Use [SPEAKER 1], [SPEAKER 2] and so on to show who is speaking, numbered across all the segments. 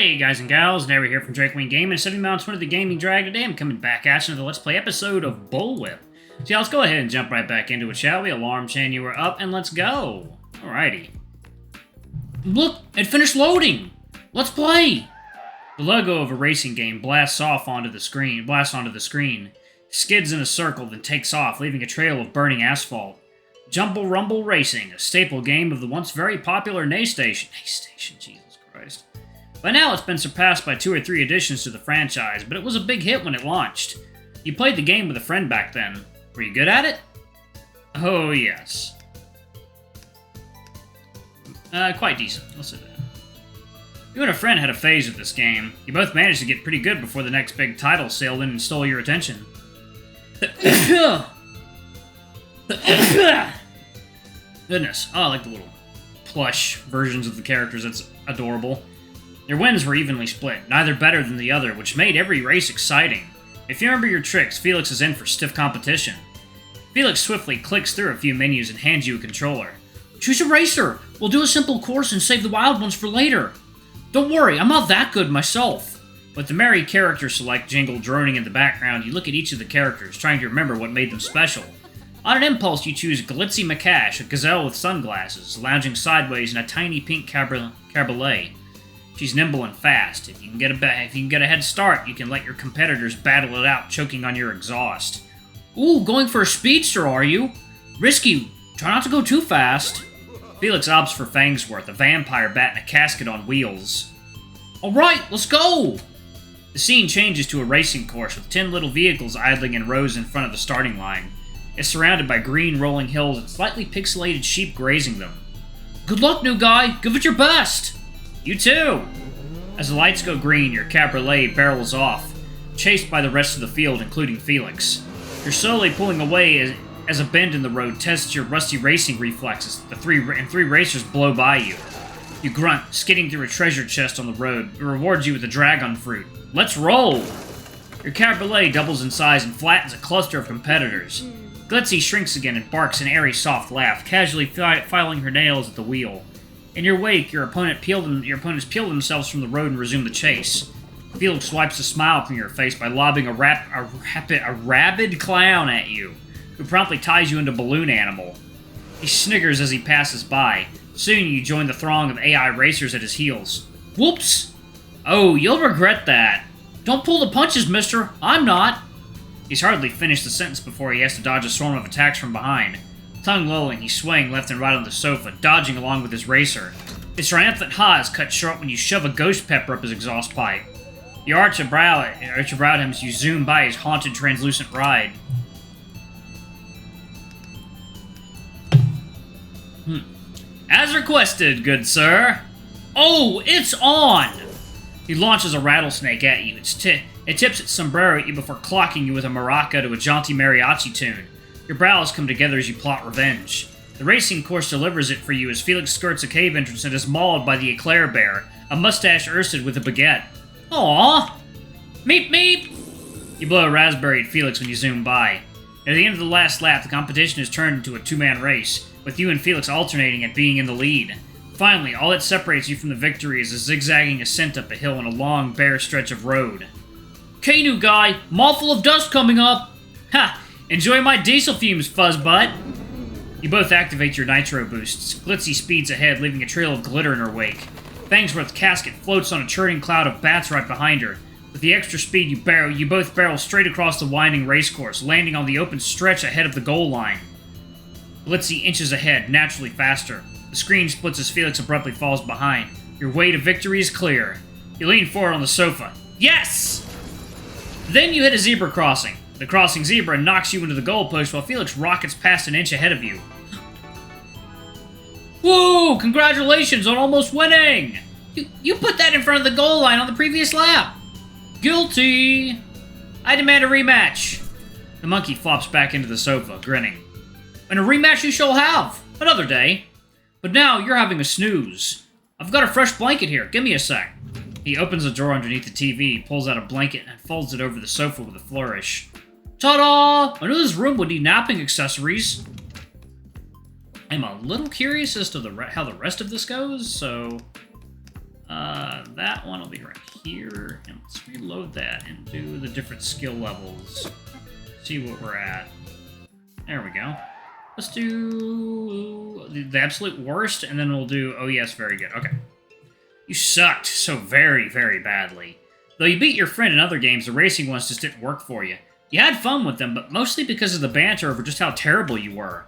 [SPEAKER 1] Hey guys and gals, Nary here from Drakewing Gaming, 70 Mounts one of the Gaming Drag. Today I'm coming back at you with a Let's Play episode of Bullwhip. So yeah, let's go ahead and jump right back into it, shall we? Alarm chain, you are up, and let's go. Alrighty. Look, it finished loading! Let's play! The logo of a racing game blasts onto the screen, skids in a circle, then takes off, leaving a trail of burning asphalt. Jumble Rumble Racing, a staple game of the once very popular Naystation. Naystation, Jesus Christ. By now, it's been surpassed by 2 or 3 additions to the franchise, but it was a big hit when it launched. You played the game with a friend back then. Were you good at it? Oh, yes. Quite decent. Let's say that. You and a friend had a phase with this game. You both managed to get pretty good before the next big title sailed in and stole your attention. Goodness. Oh, I like the little plush versions of the characters. That's adorable. Their wins were evenly split, neither better than the other, which made every race exciting. If you remember your tricks, Felix is in for stiff competition. Felix swiftly clicks through a few menus and hands you a controller. Choose a racer! We'll do a simple course and save the wild ones for later. Don't worry, I'm not that good myself. With the merry character select jingle droning in the background, you look at each of the characters, trying to remember what made them special. On an impulse, you choose Glitzy McCash, a gazelle with sunglasses, lounging sideways in a tiny pink cabriolet. She's nimble and fast. If you can get a head start, you can let your competitors battle it out, choking on your exhaust. Ooh, going for a speedster, are you? Risky. Try not to go too fast. Felix opts for Fangsworth, a vampire bat in a casket on wheels. Alright, let's go! The scene changes to a racing course with 10 little vehicles idling in rows in front of the starting line. It's surrounded by green rolling hills and slightly pixelated sheep grazing them. Good luck, new guy! Give it your best! You too! As the lights go green, your cabriolet barrels off, chased by the rest of the field, including Felix. You're slowly pulling away as a bend in the road tests your rusty racing reflexes. Three racers blow by you. You grunt, skidding through a treasure chest on the road. It rewards you with a dragon fruit. Let's roll! Your cabriolet doubles in size and flattens a cluster of competitors. Glitzy shrinks again and barks an airy, soft laugh, casually filing her nails at the wheel. In your wake, your opponents peel themselves from the road and resume the chase. Felix wipes a smile from your face by lobbing a rabid clown at you, who promptly ties you into balloon animal. He sniggers as he passes by. Soon you join the throng of AI racers at his heels. Whoops! Oh, you'll regret that. Don't pull the punches, mister. I'm not. He's hardly finished the sentence before he has to dodge a swarm of attacks from behind. Tongue lolling, he's swaying left and right on the sofa, dodging along with his racer. His triumphant ha is cut short when you shove a ghost pepper up his exhaust pipe. You arch a brow at him as you zoom by his haunted, translucent ride. As requested, good sir. Oh, it's on! He launches a rattlesnake at you. It tips its sombrero at you before clocking you with a maraca to a jaunty mariachi tune. Your brows come together as you plot revenge. The racing course delivers it for you as Felix skirts a cave entrance and is mauled by the Eclair Bear, a mustache Ursted with a baguette. Aww! Meep meep! You blow a raspberry at Felix when you zoom by. At the end of the last lap, the competition is turned into a 2-man race, with you and Felix alternating at being in the lead. Finally, all that separates you from the victory is a zigzagging ascent up a hill and a long, bare stretch of road. Okay, new guy, mouthful of dust coming up! Ha! Enjoy my diesel fumes, fuzzbutt! You both activate your nitro boosts. Glitzy speeds ahead, leaving a trail of glitter in her wake. Fangsworth's casket floats on a churning cloud of bats right behind her. With the extra speed you both barrel straight across the winding racecourse, landing on the open stretch ahead of the goal line. Glitzy inches ahead, naturally faster. The screen splits as Felix abruptly falls behind. Your way to victory is clear. You lean forward on the sofa. Yes! Then you hit a zebra crossing. The crossing zebra knocks you into the goalpost while Felix rockets past an inch ahead of you. Whoa! Congratulations on almost winning! You put that in front of the goal line on the previous lap! Guilty! I demand a rematch! The monkey flops back into the sofa, grinning. And a rematch you shall have! Another day. But now you're having a snooze. I've got a fresh blanket here. Give me a sec. He opens a drawer underneath the TV, pulls out a blanket, and folds it over the sofa with a flourish. Ta-da! I knew this room would need napping accessories. I'm a little curious as to how the rest of this goes, so... That one will be right here. And let's reload that and do the different skill levels. See what we're at. There we go. Let's do the absolute worst, and then we'll do, oh yes, very good. Okay. You sucked so very, very badly. Though you beat your friend in other games, the racing ones just didn't work for you. You had fun with them, but mostly because of the banter over just how terrible you were.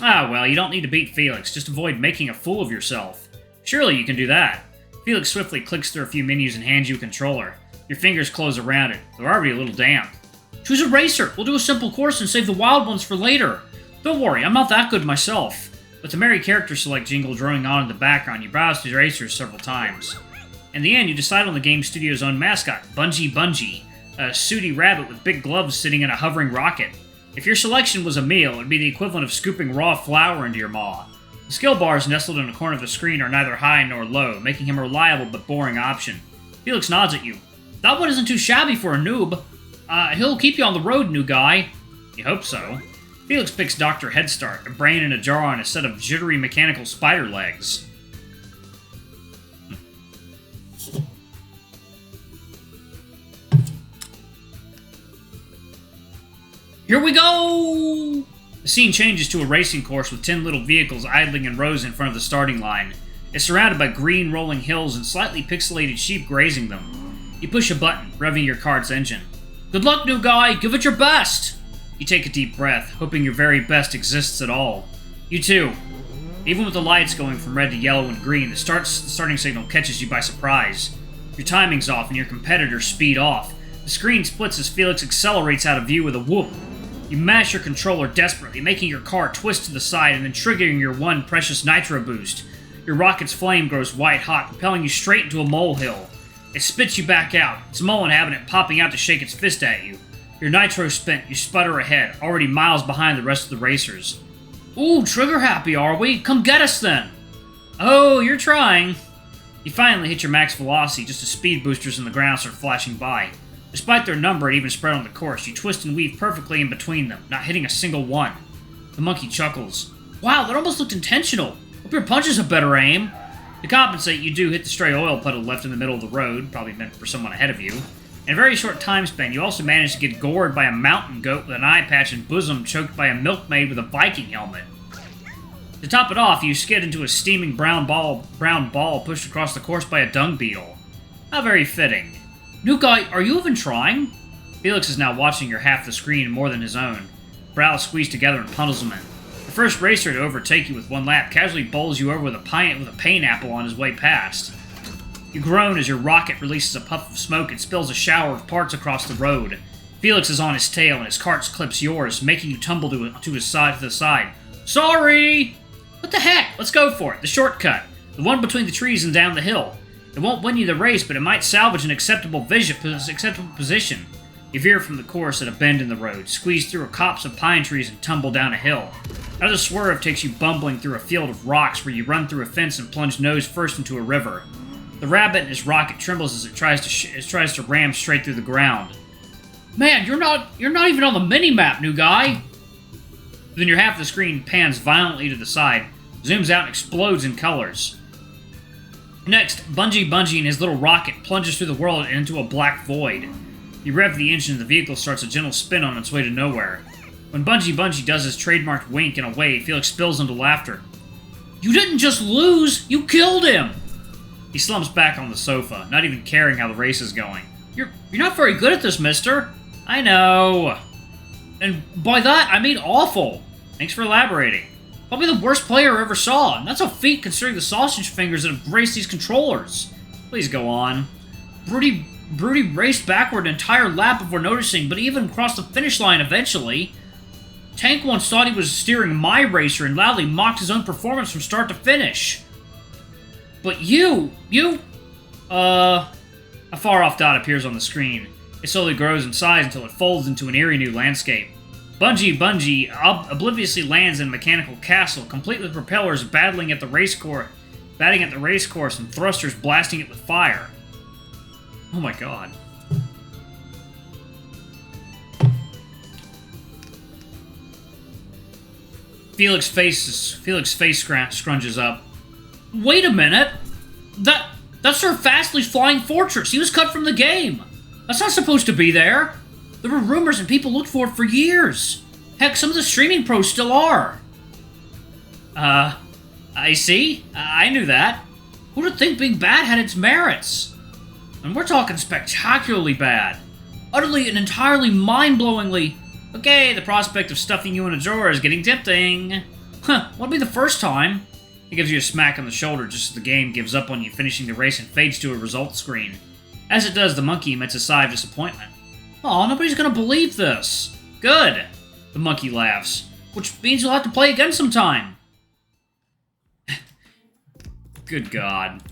[SPEAKER 1] Ah, well, you don't need to beat Felix. Just avoid making a fool of yourself. Surely you can do that. Felix swiftly clicks through a few menus and hands you a controller. Your fingers close around it. They're already a little damp. Choose a racer. We'll do a simple course and save the wild ones for later. Don't worry, I'm not that good myself. With the merry character select jingle droning on in the background, you browse through racers several times. In the end, you decide on the game studio's own mascot, Bungie, a sooty rabbit with big gloves sitting in a hovering rocket. If your selection was a meal, it would be the equivalent of scooping raw flour into your maw. The skill bars nestled in a corner of the screen are neither high nor low, making him a reliable but boring option. Felix nods at you. That one isn't too shabby for a noob. He'll keep you on the road, new guy. You hope so. Felix picks Dr. Headstart, a brain in a jar on a set of jittery mechanical spider legs. Here we go! The scene changes to a racing course with 10 little vehicles idling in rows in front of the starting line. It's surrounded by green rolling hills and slightly pixelated sheep grazing them. You push a button, revving your kart's engine. Good luck, new guy! Give it your best! You take a deep breath, hoping your very best exists at all. You too. Even with the lights going from red to yellow and green, the starting signal catches you by surprise. Your timing's off and your competitors speed off. The screen splits as Felix accelerates out of view with a whoop. You mash your controller desperately, making your car twist to the side and then triggering your one precious nitro boost. Your rocket's flame grows white-hot, propelling you straight into a molehill. It spits you back out, its mole inhabitant popping out to shake its fist at you. Your nitro spent, you sputter ahead, already miles behind the rest of the racers. Ooh, trigger happy, are we? Come get us then! Oh, you're trying. You finally hit your max velocity just as speed boosters in the ground start flashing by. Despite their number and even spread on the course, you twist and weave perfectly in between them, not hitting a single one. The monkey chuckles. Wow, that almost looked intentional. Hope your punches have better aim. To compensate, you do hit the stray oil puddle left in the middle of the road, probably meant for someone ahead of you. In a very short time span, you also manage to get gored by a mountain goat with an eye patch and bosom choked by a milkmaid with a Viking helmet. To top it off, you skid into a steaming brown ball pushed across the course by a dung beetle. How very fitting. New guy, are you even trying? Felix is now watching your half the screen more than his own. Brows squeezed together in puzzlement. The first racer to overtake you with one lap casually bowls you over with a pineapple on his way past. You groan as your rocket releases a puff of smoke and spills a shower of parts across the road. Felix is on his tail and his cart clips yours, making you tumble to the side. Sorry! What the heck? Let's go for it. The shortcut. The one between the trees and down the hill. It won't win you the race, but it might salvage an acceptable position. You veer from the course at a bend in the road, squeeze through a copse of pine trees and tumble down a hill. Another swerve takes you bumbling through a field of rocks where you run through a fence and plunge nose first into a river. The rabbit and his rocket trembles as it tries to ram straight through the ground. Man, you're not even on the mini-map, new guy! Then your half of the screen pans violently to the side, zooms out and explodes in colors. Next, Bungie and his little rocket plunges through the world and into a black void. You rev the engine and the vehicle starts a gentle spin on its way to nowhere. When Bungie does his trademarked wink and a wave, Felix spills into laughter. You didn't just lose, you killed him! He slumps back on the sofa, not even caring how the race is going. You're not very good at this, mister. I know. And by that, I mean awful. Thanks for elaborating. Probably the worst player I ever saw, and that's a feat considering the sausage fingers that have graced these controllers. Please go on. Broody raced backward an entire lap before noticing, but even crossed the finish line eventually. Tank once thought he was steering my racer and loudly mocked his own performance from start to finish. But you... A far-off dot appears on the screen. It slowly grows in size until it folds into an eerie new landscape. Bungie obliviously lands in a mechanical castle, complete with propellers batting at the race course and thrusters blasting it with fire. Oh my god. Felix's face scrunches up. Wait a minute! That That's Sir Fastly's flying fortress. He was cut from the game. That's not supposed to be there. There were rumors and people looked for it for years. Heck, some of the streaming pros still are. I see. I knew that. Who'd think being bad had its merits? And we're talking spectacularly bad. Utterly and entirely mind-blowingly. Okay, the prospect of stuffing you in a drawer is getting tempting. Huh, won't be the first time. He gives you a smack on the shoulder just as the game gives up on you, finishing the race and fades to a results screen. As it does, the monkey emits a sigh of disappointment. Aw, nobody's gonna believe this. Good. The monkey laughs. Which means you'll have to play again sometime. Good God.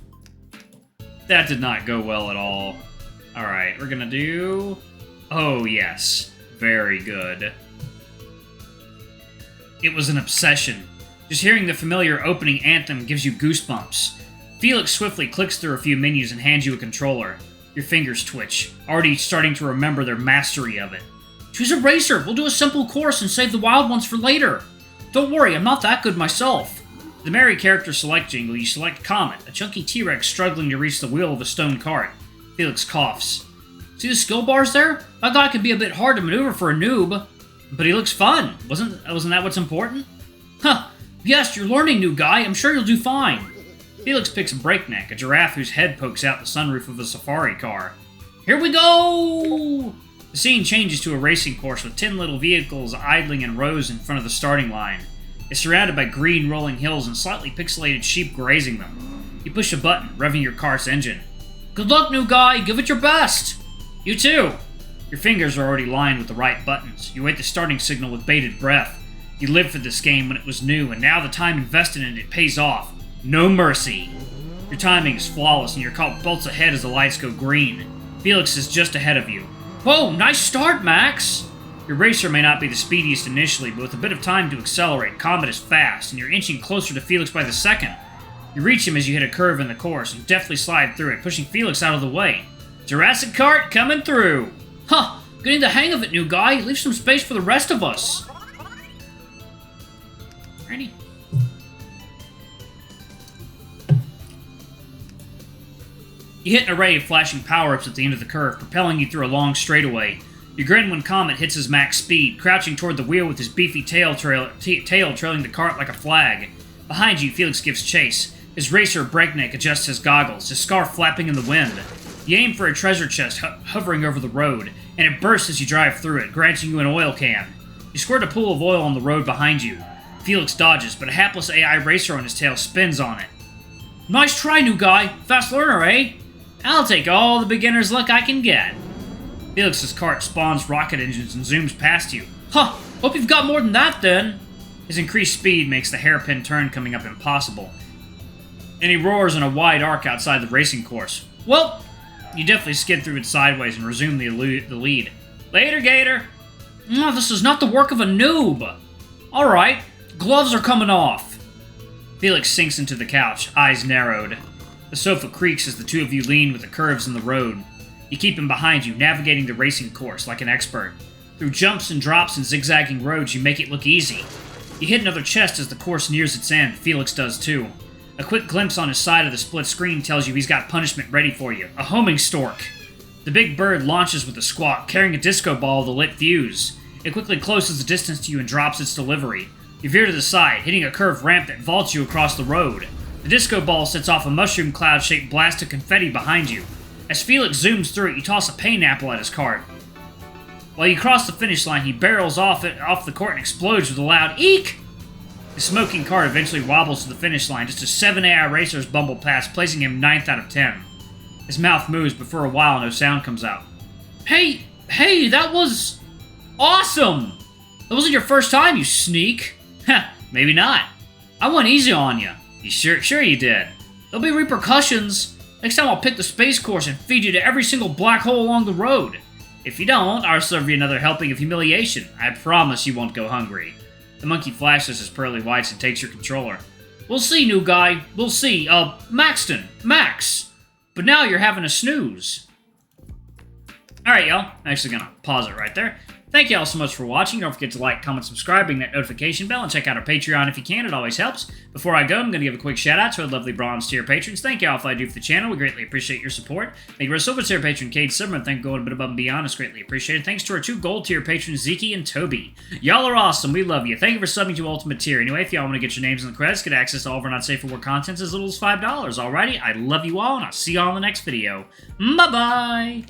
[SPEAKER 1] That did not go well at all. Alright, we're gonna do... Oh, yes. Very good. It was an obsession. Just hearing the familiar opening anthem gives you goosebumps. Felix swiftly clicks through a few menus and hands you a controller. Your fingers twitch, already starting to remember their mastery of it. Choose a racer. We'll do a simple course and save the wild ones for later. Don't worry, I'm not that good myself. The merry character select jingle, you select Comet, a chunky T-Rex struggling to reach the wheel of a stone cart. Felix coughs. See the skill bars there? That guy can be a bit hard to maneuver for a noob. But he looks fun. Wasn't that what's important? Huh. Yes, you're learning, new guy. I'm sure you'll do fine. Felix picks a breakneck, a giraffe whose head pokes out the sunroof of a safari car. Here we go! The scene changes to a racing course with 10 little vehicles idling in rows in front of the starting line. It's surrounded by green rolling hills and slightly pixelated sheep grazing them. You push a button, revving your car's engine. Good luck, new guy! Give it your best! You too! Your fingers are already lined with the right buttons. You wait the starting signal with bated breath. You lived for this game when it was new, and now the time invested in it pays off. No mercy. Your timing is flawless, and your car bolts ahead as the lights go green. Felix is just ahead of you. Whoa, nice start, Max! Your racer may not be the speediest initially, but with a bit of time to accelerate, Comet is fast, and you're inching closer to Felix by the second. You reach him as you hit a curve in the course, and deftly slide through it, pushing Felix out of the way. Jurassic Kart coming through! Huh, getting the hang of it, new guy. Leave some space for the rest of us. Ready? You hit an array of flashing power-ups at the end of the curve, propelling you through a long straightaway. You grin when Comet hits his max speed, crouching toward the wheel with his beefy tail trailing the cart like a flag. Behind you, Felix gives chase. His racer, Breakneck, adjusts his goggles, his scarf flapping in the wind. You aim for a treasure chest hovering over the road, and it bursts as you drive through it, granting you an oil can. You squirt a pool of oil on the road behind you. Felix dodges, but a hapless AI racer on his tail spins on it. Nice try, new guy. Fast learner, eh? I'll take all the beginner's luck I can get. Felix's cart spawns rocket engines and zooms past you. Huh, hope you've got more than that, then. His increased speed makes the hairpin turn coming up impossible. And he roars in a wide arc outside the racing course. Well, you definitely skid through it sideways and resume the lead. Later, Gator. No, this is not the work of a noob. Alright, gloves are coming off. Felix sinks into the couch, eyes narrowed. The sofa creaks as the two of you lean with the curves in the road. You keep him behind you, navigating the racing course like an expert. Through jumps and drops and zigzagging roads, you make it look easy. You hit another chest as the course nears its end. Felix does too. A quick glimpse on his side of the split screen tells you he's got punishment ready for you. A homing stork. The big bird launches with a squawk, carrying a disco ball with a lit fuse. It quickly closes the distance to you and drops its delivery. You veer to the side, hitting a curved ramp that vaults you across the road. The disco ball sets off a mushroom cloud-shaped blast of confetti behind you. As Felix zooms through it, you toss a pineapple at his cart. While you cross the finish line, he barrels off the court and explodes with a loud eek! The smoking cart eventually wobbles to the finish line just as 7 AI racers bumble past, placing him 9th out of 10. His mouth moves, but for a while no sound comes out. Hey, that was... awesome! That wasn't your first time, you sneak. Heh, maybe not. I went easy on you. You sure you did. There'll be repercussions. Next time I'll pick the space course and feed you to every single black hole along the road. If you don't, I'll serve you another helping of humiliation. I promise you won't go hungry. The monkey flashes his pearly whites and takes your controller. We'll see, new guy. We'll see. Max. But now you're having a snooze. Alright, y'all. I'm actually going to pause it right there. Thank you all so much for watching. Don't forget to like, comment, subscribe, ring that notification bell, and check out our Patreon if you can. It always helps. Before I go, I'm going to give a quick shout-out to our lovely bronze tier patrons. Thank you all for all you do for the channel. We greatly appreciate your support. Thank you to our silver tier patron, Cade Summer. Thank you for going a bit above and beyond. It's greatly appreciated. Thanks to our 2 gold tier patrons, Zeke and Toby. Y'all are awesome. We love you. Thank you for subbing to Ultimate Tier. Anyway, if y'all want to get your names in the credits, get access to all of our not safe for work contents as little as $5. Alrighty, I love you all, and I'll see y'all in the next video. Bye-bye!